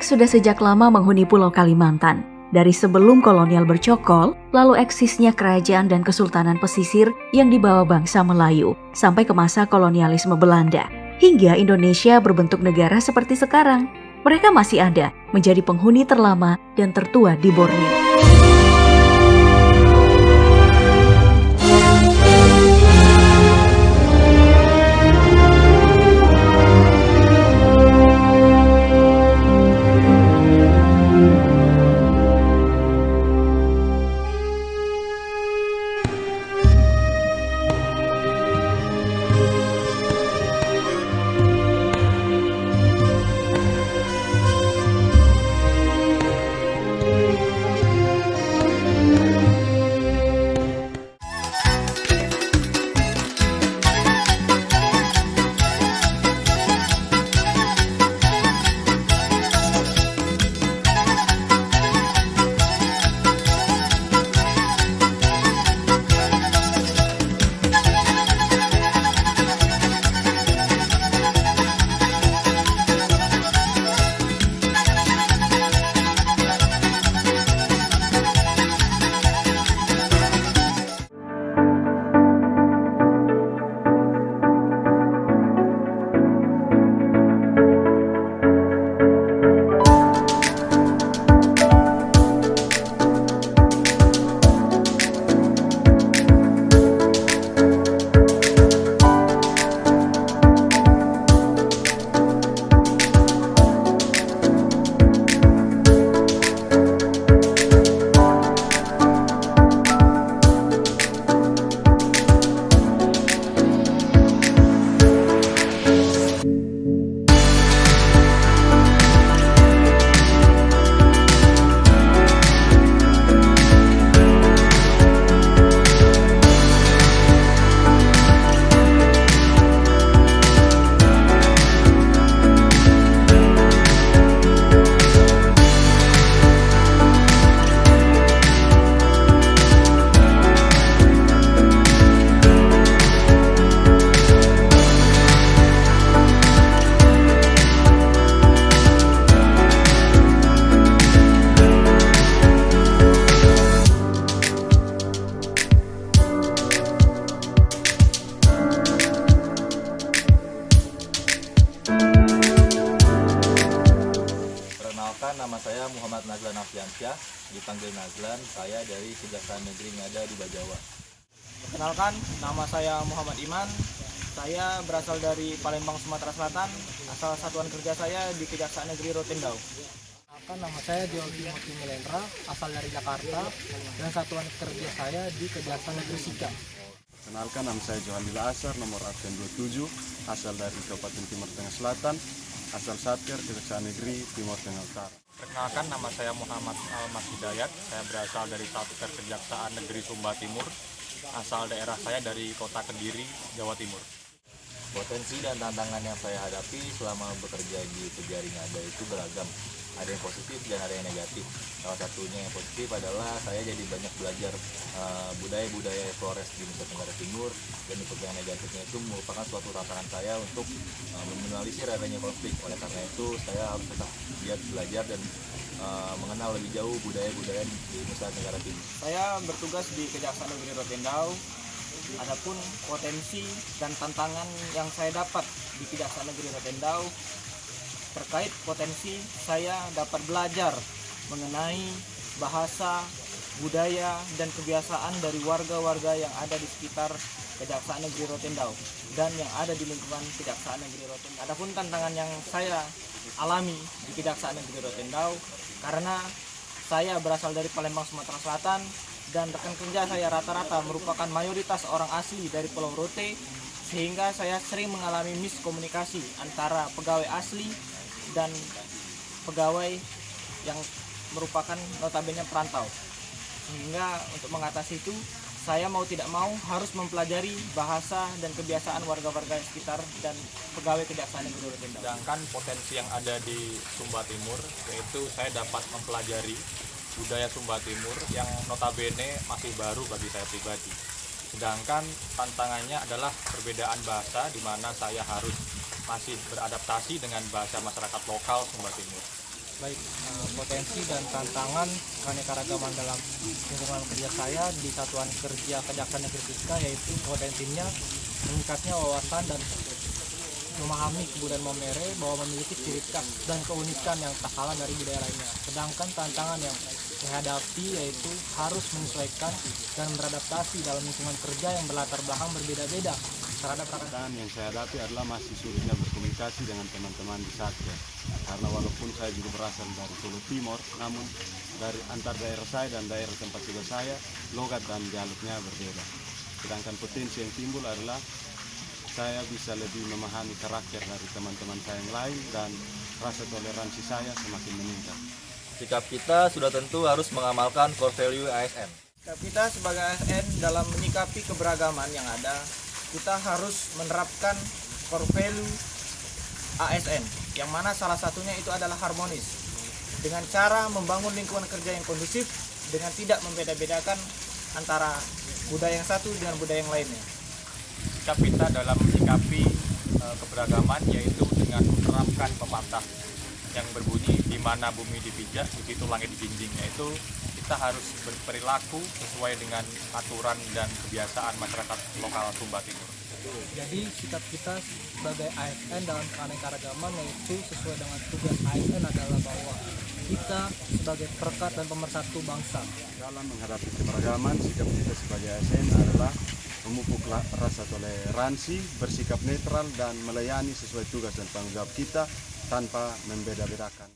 sudah sejak lama menghuni Pulau Kalimantan. Dari sebelum kolonial bercokol, lalu eksisnya kerajaan dan kesultanan pesisir yang dibawa bangsa Melayu, sampai ke masa kolonialisme Belanda, hingga Indonesia berbentuk negara seperti sekarang. Mereka masih ada, menjadi penghuni terlama dan tertua di Borneo. Nama saya Muhammad Nazlan Afyansyah, dipanggil Nazlan. Saya dari Kejaksaan Negeri Ngada di Bajawa. Perkenalkan, nama saya Muhammad Iman. Saya berasal dari Palembang, Sumatera Selatan. Asal satuan kerja saya di Kejaksaan Negeri Rotendau. Nama saya Deoki Moti Milendra, asal dari Jakarta, dan satuan kerja saya di Kejaksaan Negeri Sika. Kenalkan, nama saya Johanila Asar, nomor absen 27, asal dari Kabupaten Timur Tengah Selatan, asal Satker, Kejaksaan Negeri Timur Tengah Utara. Perkenalkan, nama saya Muhammad Almas Hidayat. Saya berasal dari Satker Kejaksaan Negeri Sumba Timur. Asal daerah saya dari Kota Kediri, Jawa Timur. Potensi dan tantangan yang saya hadapi selama bekerja di Kejari Ngada itu beragam. Ada yang positif dan ada yang negatif. Salah satunya yang positif adalah saya jadi banyak belajar budaya-budaya Flores di Nusa Tenggara Timur, dan untuk yang negatifnya itu merupakan suatu tantangan saya untuk meminimalisir adanya konflik. Oleh karena itu saya harus tetap giat belajar dan mengenal lebih jauh budaya-budaya di Nusa Tenggara Timur. Saya bertugas di Kejaksaan Negeri Rotendau. Adapun potensi dan tantangan yang saya dapat di Kejaksaan Negeri Rotendau, terkait potensi saya dapat belajar mengenai bahasa, budaya, dan kebiasaan dari warga-warga yang ada di sekitar Kejaksaan Negeri Rotendau dan yang ada di lingkungan Kejaksaan Negeri Rotendau. Adapun tantangan yang saya alami di Kejaksaan Negeri Rotendau, karena saya berasal dari Palembang, Sumatera Selatan, dan rekan kerja saya rata-rata merupakan mayoritas orang asli dari Pulau Rote, sehingga saya sering mengalami miskomunikasi antara pegawai asli dan pegawai yang merupakan notabene perantau. Sehingga untuk mengatasi itu, saya mau tidak mau harus mempelajari bahasa dan kebiasaan warga-warga sekitar dan pegawai Kejaksaan Negeri Rotendau. Sedangkan potensi yang ada di Sumba Timur, yaitu saya dapat mempelajari budaya Sumba Timur yang notabene masih baru bagi saya pribadi. Sedangkan tantangannya adalah perbedaan bahasa, di mana saya harus masih beradaptasi dengan bahasa masyarakat lokal Sumba Timur. baik potensi dan tantangan keanekaragaman dalam lingkungan kerja saya di Satuan Kerja Kejaksaan Negeri Sika, yaitu potensinya meningkatnya wawasan dan memahami kebudayaan Momere bahwa memiliki ciri khas dan keunikan yang tak kalah dari budaya lainnya. Sedangkan tantangan yang dihadapi yaitu harus menyesuaikan dan beradaptasi dalam lingkungan kerja yang berlatar belakang berbeda-beda terhadap rakyat. Dan yang saya hadapi adalah masih sulitnya berkomunikasi dengan teman-teman di Satya. Karena walaupun saya juga berasal dari Solo Timur, namun dari antar daerah saya dan daerah tempat tinggal saya, logat dan dialeknya berbeda. Sedangkan potensi yang timbul adalah saya bisa lebih memahami karakter dari teman-teman saya yang lain dan rasa toleransi saya semakin meningkat. Sikap kita sudah tentu harus mengamalkan core value ASN. Kita sebagai ASN dalam menyikapi keberagaman yang ada, kita harus menerapkan core value ASN, yang mana salah satunya itu adalah harmonis, dengan cara membangun lingkungan kerja yang kondusif dengan tidak membeda-bedakan antara budaya yang satu dengan budaya yang lainnya. Sikap kita dalam menyikapi keberagaman yaitu dengan menerapkan pepatah yang berbunyi di mana bumi dipijak di situ langit dijinjing, yaitu kita harus berperilaku sesuai dengan aturan dan kebiasaan masyarakat lokal Sumba Timur. Jadi sikap kita sebagai ASN dalam keanekaragaman yaitu sesuai dengan tugas ASN adalah bahwa kita sebagai perekat dan pemersatu bangsa. Dalam menghadapi keberagaman, sikap kita sebagai ASN adalah memupuk rasa toleransi, bersikap netral dan melayani sesuai tugas dan tanggung jawab kita tanpa membeda-bedakan.